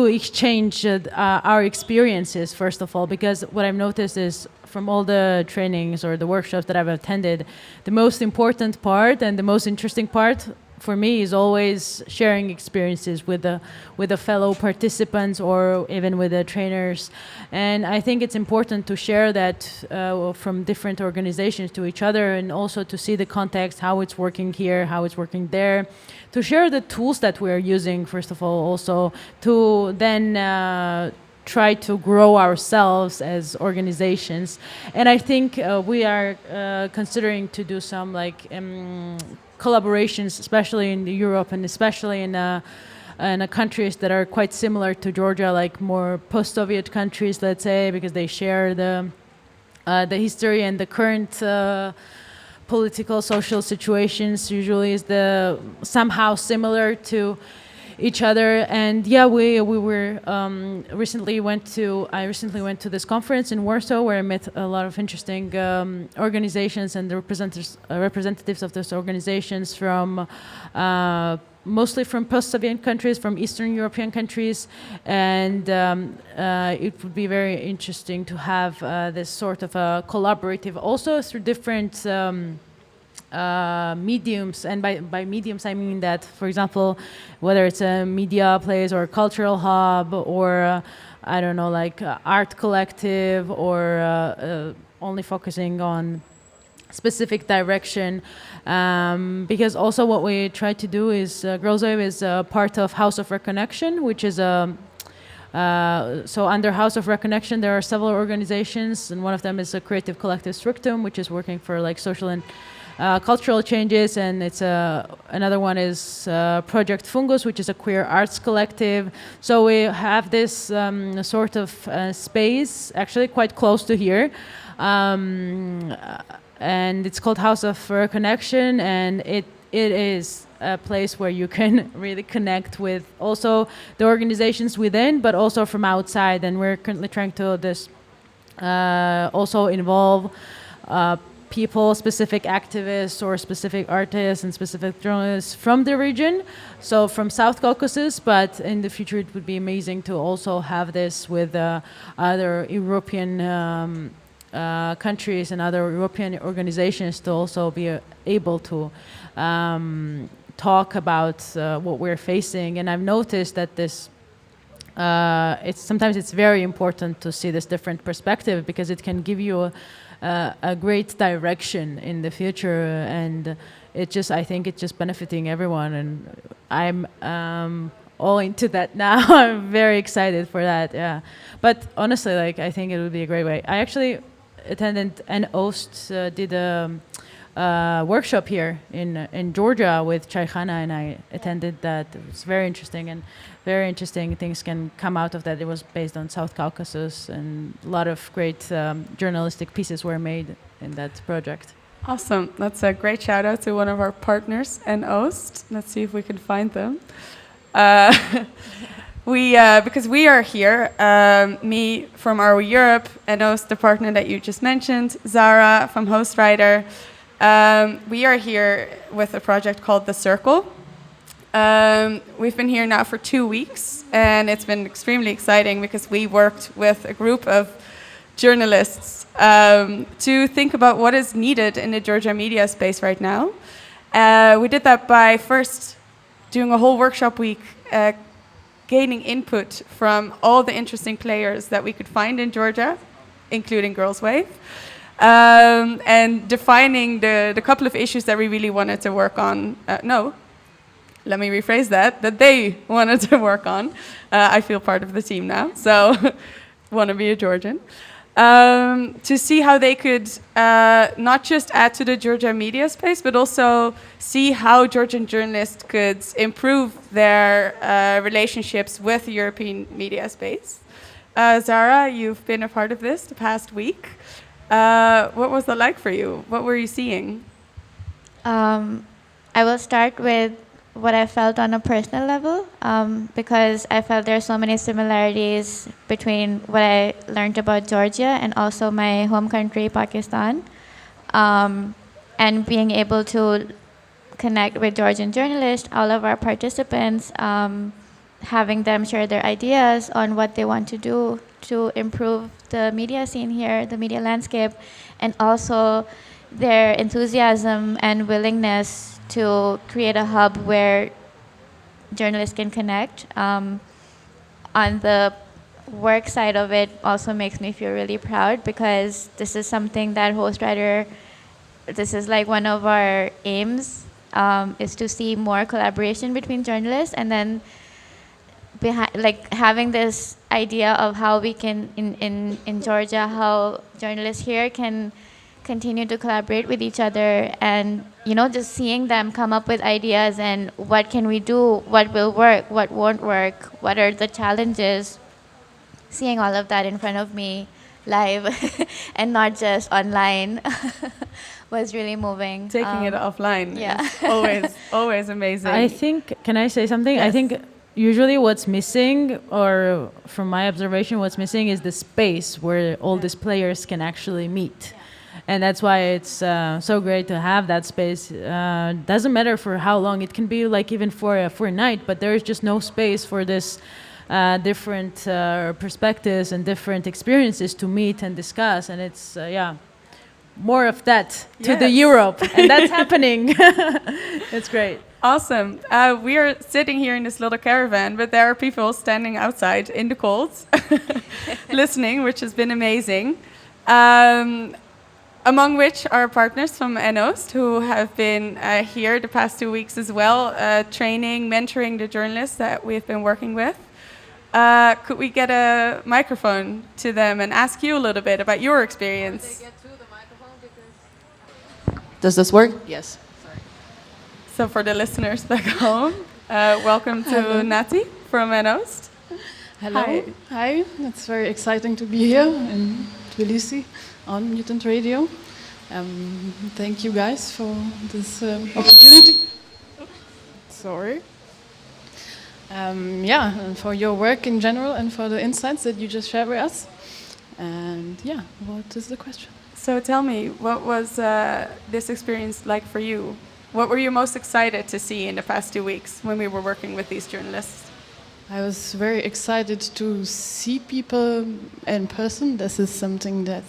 exchange our experiences, first of all, because what I've noticed is from all the trainings or the workshops that I've attended, the most important part and the most interesting part for me is always sharing experiences with the fellow participants or even with the trainers. And I think it's important to share that from different organizations to each other, and also to see the context, how it's working here, how it's working there, to share the tools that we're using, first of all, also to then try to grow ourselves as organizations. And I think we are considering to do some like collaborations, especially in Europe and especially in countries that are quite similar to Georgia, like more post-Soviet countries, let's say, because they share the history and the current political, social situations usually is somehow similar to each other. And yeah, we were I recently went to this conference in Warsaw where I met a lot of interesting organizations and the representatives of those organizations from mostly from post-Soviet countries, from Eastern European countries, and it would be very interesting to have this sort of a collaborative, also through different mediums. And by mediums I mean that, for example, whether it's a media place or a cultural hub or I don't know, like art collective, or only focusing on specific direction, because also what we try to do is GrlzWave is part of House of Reconnection, which is so under House of Reconnection there are several organizations, and one of them is a creative collective Strictum, which is working for like social and cultural changes, and it's another one is Project Fungus, which is a queer arts collective. So we have this sort of space actually quite close to here, and it's called House of Connection, and it is a place where you can really connect with also the organizations within, but also from outside. And we're currently trying to also involve people, specific activists or specific artists and specific journalists from the region, so from South Caucasus, but in the future it would be amazing to also have this with other European countries and other European organizations, to also be able to talk about what we're facing. And I've noticed that this sometimes it's very important to see this different perspective, because it can give you a great direction in the future, and I think it's just benefiting everyone. And all into that now. I'm very excited for that. Yeah, but honestly, like I think it would be a great way. I actually attended and host did a workshop here in Georgia with Chaykhana, and I attended that. It was very interesting, and very interesting things can come out of that. It was based on South Caucasus, and a lot of great journalistic pieces were made in that project. Awesome. That's a great shout out to one of our partners and host. Let's see if we can find them. Because we are here, me from RO Europe, and host the partner that you just mentioned, Zara from Hostwriter. We are here with a project called The Circle. We've been here now for 2 weeks, and it's been extremely exciting because we worked with a group of journalists to think about what is needed in the Georgia media space right now. We did that by first doing a whole workshop week, gaining input from all the interesting players that we could find in Georgia, including GrlzWave, and defining the couple of issues that we really wanted to work on. Let me rephrase that they wanted to work on. I feel part of the team now, so want to be a Georgian. To see how they could not just add to the Georgia media space, but also see how Georgian journalists could improve their relationships with the European media space. Zara, you've been a part of this the past week. What was that like for you? What were you seeing? I will start with what I felt on a personal level, because I felt there are so many similarities between what I learned about Georgia and also my home country, Pakistan. And being able to connect with Georgian journalists, all of our participants, having them share their ideas on what they want to do to improve the media scene here, the media landscape, and also their enthusiasm and willingness to create a hub where journalists can connect. On the work side of it also makes me feel really proud, because this is something that Hostwriter, this is like one of our aims, is to see more collaboration between journalists, and then like having this idea of how we can, in Georgia, how journalists here can continue to collaborate with each other, and just seeing them come up with ideas and what can we do, what will work, what won't work, what are the challenges, seeing all of that in front of me live and not just online was really moving. Taking it offline is always amazing. I think, can I say something? Yes. I think usually what's missing, or from my observation, what's missing is the space where all these players can actually meet. And that's why it's so great to have that space. Doesn't matter for how long. It can be like even for a night, but there is just no space for this different perspectives and different experiences to meet and discuss. And it's, more of that to the Europe. And that's happening. It's great. Awesome. We are sitting here in this little caravan, but there are people standing outside in the cold listening, which has been amazing. Among which are partners from NOST, who have been here the past 2 weeks as well, training, mentoring the journalists that we've been working with. Could we get a microphone to them and ask you a little bit about your experience? They get to the microphone because... Does this work? Yes. Sorry. So for the listeners back home, welcome to Nati from NOST. Hello. Hi. It's very exciting to be here in Tbilisi on Mutant Radio. Thank you guys for this opportunity. Sorry. And for your work in general and for the insights that you just shared with us. And what is the question? So tell me, what was this experience like for you? What were you most excited to see in the past 2 weeks when we were working with these journalists? I was very excited to see people in person. This is something that,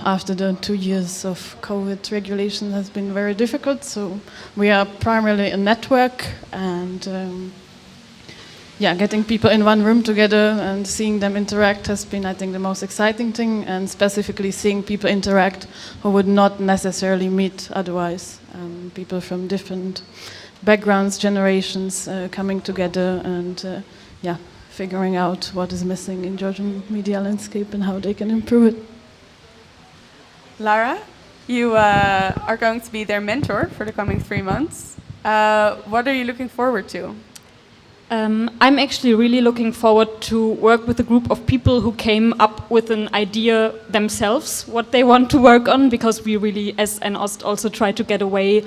after the 2 years of COVID regulation has been very difficult. So we are primarily a network, and yeah, getting people in one room together and seeing them interact has been, I think, the most exciting thing, and specifically seeing people interact who would not necessarily meet otherwise. People from different backgrounds, generations coming together and yeah, figuring out what is missing in Georgian media landscape and how they can improve it. Lara, you are going to be their mentor for the coming 3 months. What are you looking forward to? I'm actually really looking forward to work with a group of people who came up with an idea themselves, what they want to work on, because we really, as an OST, also try to get away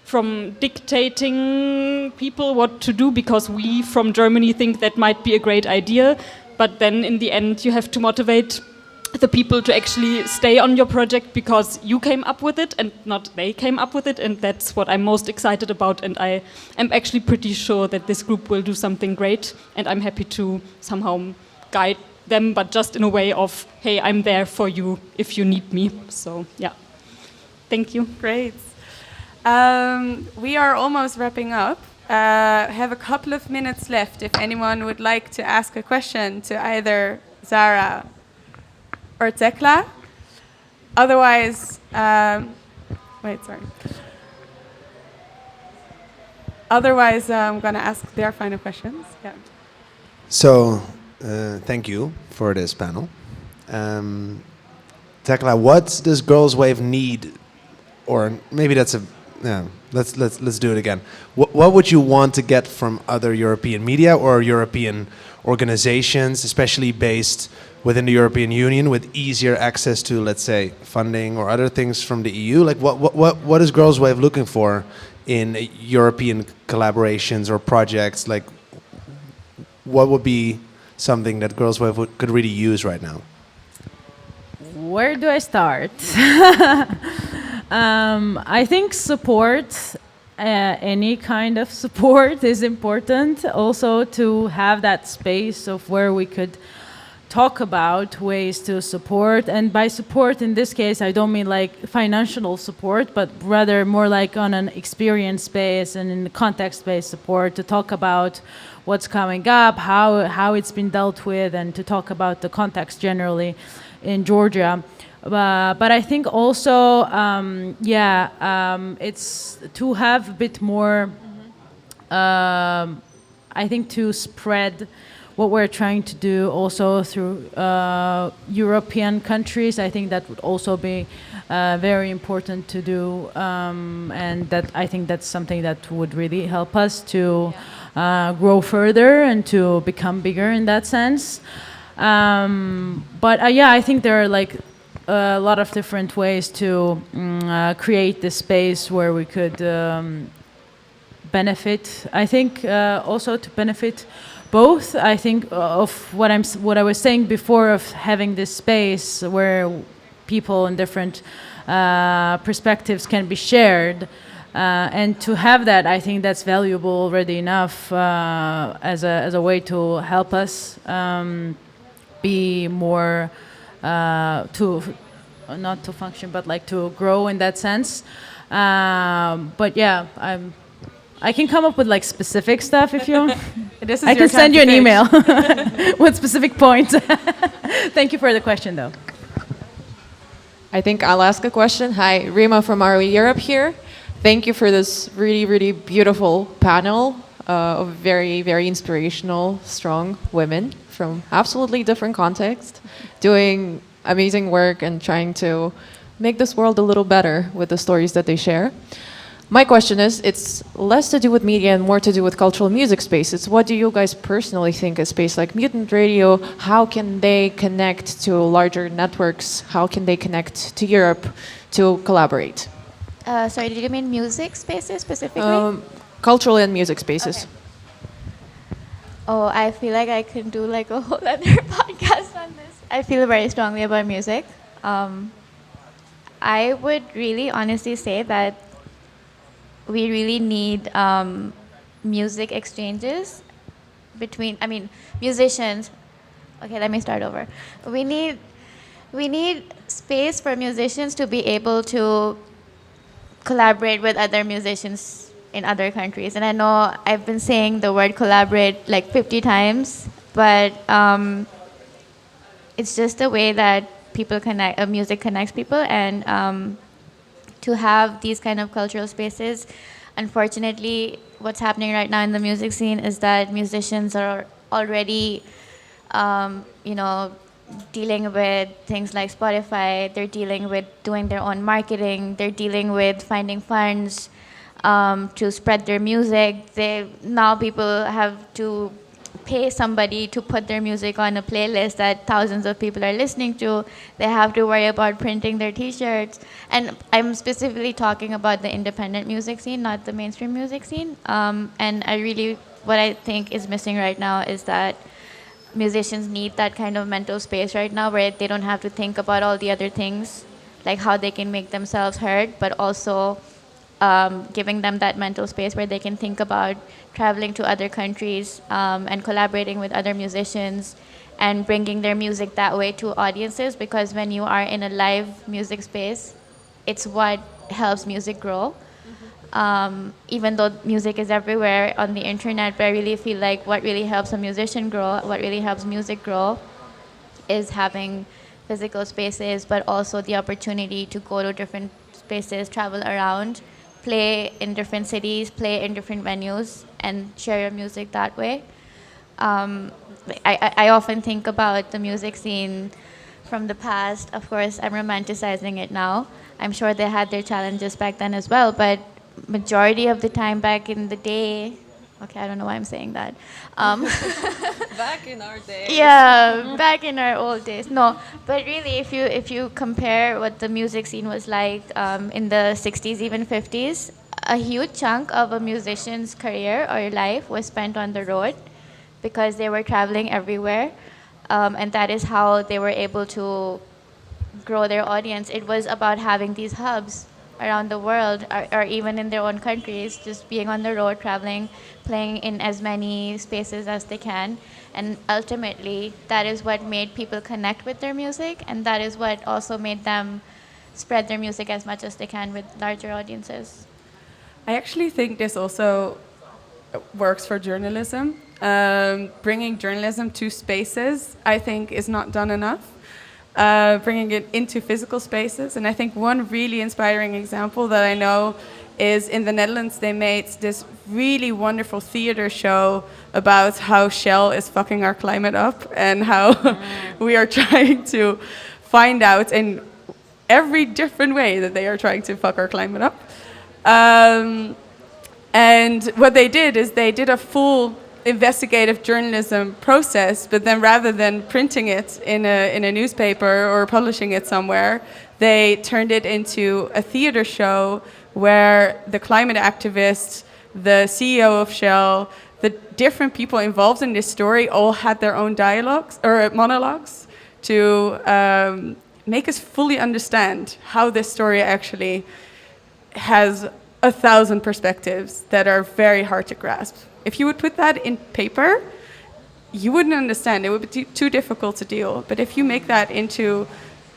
from dictating people what to do, because we from Germany think that might be a great idea, but then in the end you have to motivate the people to actually stay on your project because you came up with it and not they came up with it, and that's what I'm most excited about, and I am actually pretty sure that this group will do something great, and I'm happy to somehow guide them, but just in a way of, hey, I'm there for you if you need me. So yeah, thank you. Great. We are almost wrapping up. Have a couple of minutes left if anyone would like to ask a question to either Zara or Tekla. Otherwise, Otherwise, I'm going to ask their final questions. Yeah. So, thank you for this panel. Tekla, what does GrlzWave need? Or maybe that's a let's do it again. What would you want to get from other European media or European organizations, especially based within the European Union, with easier access to, let's say, funding or other things from the EU? Like, what is GrlzWave looking for in European collaborations or projects? Like, what would be something that GrlzWave could really use right now? Where do I start? I think support, any kind of support is important. Also to have that space of where we could talk about ways to support. And by support in this case, I don't mean like financial support, but rather more like on an experience base and in the context-based support to talk about what's coming up, how it's been dealt with, and to talk about the context generally in Georgia. But I think also, it's to have a bit more, I think to spread what we're trying to do also through European countries. I think that would also be very important to do, and that I think that's something that would really help us to grow further and to become bigger in that sense. I think there are like a lot of different ways to create this space where we could benefit. I think also to benefit both. I think of what I was saying before, of having this space where people in different perspectives can be shared, and to have that, I think that's valuable already enough as a way to help us be more to not to function, but like to grow in that sense. But yeah, I can come up with like specific stuff if you. I can send you an email with specific points. Thank you for the question, though. I think I'll ask a question. Hi, Rima from ROE Europe here. Thank you for this really, really beautiful panel of very, very inspirational, strong women from absolutely different contexts, doing amazing work and trying to make this world a little better with the stories that they share. My question is, it's less to do with media and more to do with cultural music spaces. What do you guys personally think a space like Mutant Radio, how can they connect to larger networks? How can they connect to Europe to collaborate? Sorry, did you mean music spaces specifically? Cultural and music spaces. Okay. Oh, I feel like I can do like a whole other podcast on this. I feel very strongly about music. I would really honestly say that we really need music exchanges between, musicians. Okay, let me start over. We need space for musicians to be able to collaborate with other musicians in other countries. And I know I've been saying the word collaborate like 50 times, but it's just the way that people connect, music connects people, and to have these kind of cultural spaces. Unfortunately, what's happening right now in the music scene is that musicians are already, you know, dealing with things like Spotify. They're dealing with doing their own marketing. They're dealing with finding funds to spread their music. Now people have to pay somebody to put their music on a playlist that thousands of people are listening to. They have to worry about printing their t-shirts. And I'm specifically talking about the independent music scene, not the mainstream music scene. And what I think is missing right now is that musicians need that kind of mental space right now where they don't have to think about all the other things, like how they can make themselves heard, but also giving them that mental space where they can think about traveling to other countries and collaborating with other musicians and bringing their music that way to audiences, because when you are in a live music space, it's what helps music grow. Even though music is everywhere on the internet, but I really feel like what really helps a musician grow, what really helps music grow, is having physical spaces, but also the opportunity to go to different spaces, travel around, play in different cities, play in different venues, and share your music that way. I often think about the music scene from the past. Of course, I'm romanticizing it now. I'm sure they had their challenges back then as well, but majority of the time back in the day, okay, I don't know why I'm saying that. Back in our day. Yeah, back in our old days. No, but really, if you compare what the music scene was like in the 60s, even 50s, a huge chunk of a musician's career or life was spent on the road because they were traveling everywhere, and that is how they were able to grow their audience. It was about having these hubs around the world, or even in their own countries, just being on the road, traveling, playing in as many spaces as they can. And ultimately, that is what made people connect with their music, and that is what also made them spread their music as much as they can with larger audiences. I actually think this also works for journalism. Bringing journalism to spaces, I think, is not done enough. Bringing it into physical spaces. And I think one really inspiring example that I know is in the Netherlands, they made this really wonderful theater show about how Shell is fucking our climate up and how we are trying to find out in every different way that they are trying to fuck our climate up. And what they did is they did a full investigative journalism process, but then rather than printing it in a newspaper or publishing it somewhere, they turned it into a theater show where the climate activists, the CEO of Shell, the different people involved in this story all had their own dialogues or monologues to make us fully understand how this story actually has 1,000 perspectives that are very hard to grasp. If you would put that in paper, you wouldn't understand. It would be too difficult to deal. But if you make that into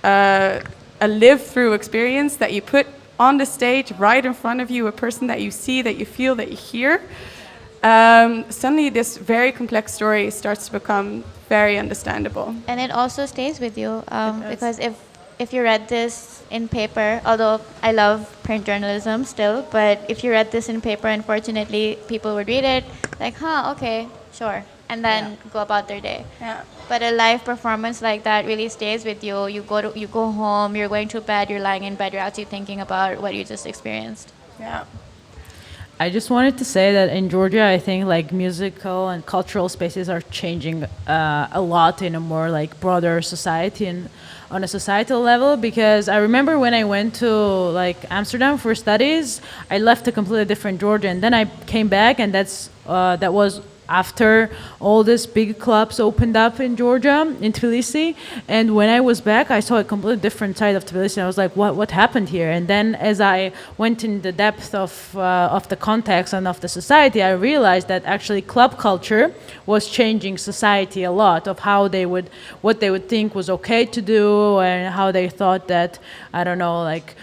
a live-through experience that you put on the stage right in front of you, a person that you see, that you feel, that you hear, suddenly this very complex story starts to become very understandable. And it also stays with you, because if you read this in paper, although I love print journalism still, but if you read this in paper, unfortunately, people would read it like, okay, sure, and then go about their day. Yeah. But a live performance like that really stays with you. You go home, you're going to bed, you're lying in bed, you're actually thinking about what you just experienced. Yeah. I just wanted to say that in Georgia, I think like musical and cultural spaces are changing a lot in a more like broader society and on a societal level, because I remember when I went to like Amsterdam for studies, I left a completely different Georgia, and then I came back, and that was after all these big clubs opened up in Georgia, in Tbilisi. And when I was back, I saw a completely different side of Tbilisi. I was like, what happened here? And then as I went in the depth of the context and of the society, I realized that actually club culture was changing society a lot, of what they would think was okay to do, and how they thought that, I don't know, like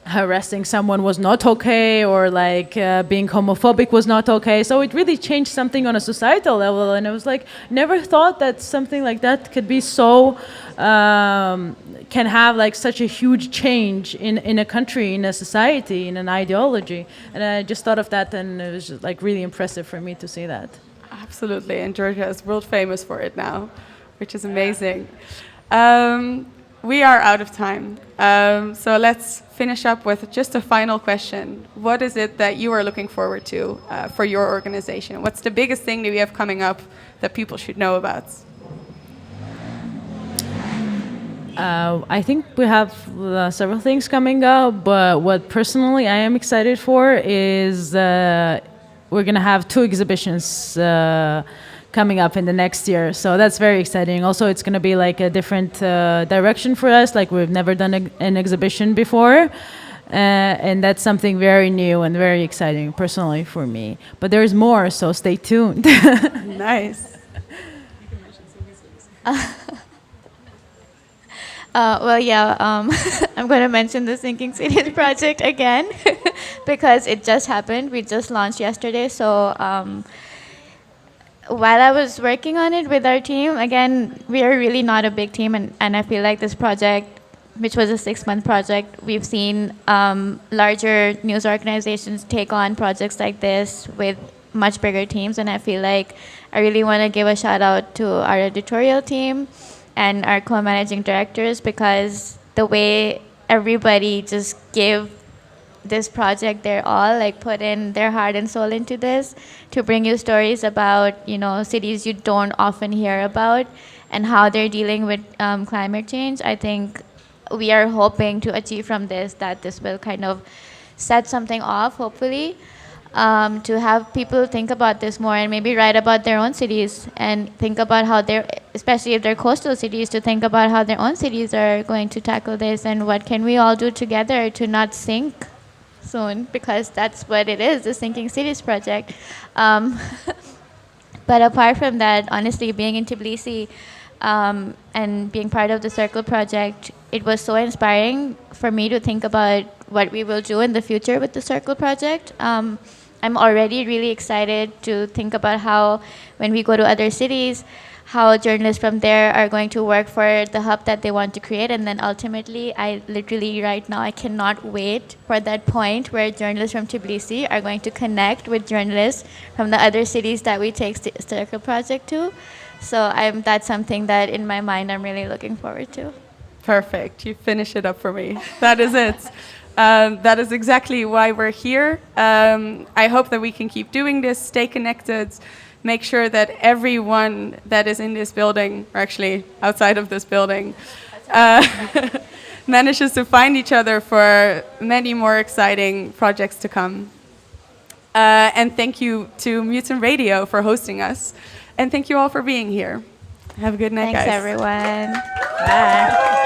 harassing someone was not okay, or like being homophobic was not okay. So it really changed something on a societal level, and I was like, never thought that something like that could be so can have like such a huge change in a country, in a society, in an ideology. And I just thought of that, and it was just like really impressive for me to see that. Absolutely, and Georgia is world famous for it now, which is amazing. We are out of time, so let's finish up with just a final question. What is it that you are looking forward to for your organization? What's the biggest thing that we have coming up that people should know about? I think we have several things coming up, but what personally I am excited for is we're going to have 2 exhibitions coming up in the next year. So that's very exciting. Also, it's going to be like a different direction for us. Like we've never done an exhibition before. And that's something very new and very exciting personally for me. But there's more, so stay tuned. Nice. Well, yeah, I'm going to mention the Sinking Cities project again because it just happened. We just launched yesterday. So while I was working on it with our team, again, we are really not a big team. And I feel like this project, which was a 6-month project, we've seen larger news organizations take on projects like this with much bigger teams. And I feel like I really want to give a shout out to our editorial team and our co-managing directors, because the way everybody just gave this project their all, like put in their heart and soul into this to bring you stories about, you know, cities you don't often hear about and how they're dealing with climate change. I think we are hoping to achieve from this that this will kind of set something off, hopefully, to have people think about this more and maybe write about their own cities and think about how they're, especially if they're coastal cities, to think about how their own cities are going to tackle this and what can we all do together to not sink soon, because that's what it is, the Sinking Cities project. But apart from that, honestly, being in Tbilisi and being part of the Circle project, it was so inspiring for me to think about what we will do in the future with the Circle project. I'm already really excited to think about how, when we go to other cities, how journalists from there are going to work for the hub that they want to create. And then ultimately, I literally right now, I cannot wait for that point where journalists from Tbilisi are going to connect with journalists from the other cities that we take Circle project to. So that's something that in my mind I'm really looking forward to. Perfect. You finish it up for me. That is it. That is exactly why we're here. I hope that we can keep doing this, stay connected, make sure that everyone that is in this building, or actually outside of this building, manages to find each other for many more exciting projects to come. And thank you to Mutant Radio for hosting us. And thank you all for being here. Have a good night, Thanks, guys. everyone. Bye.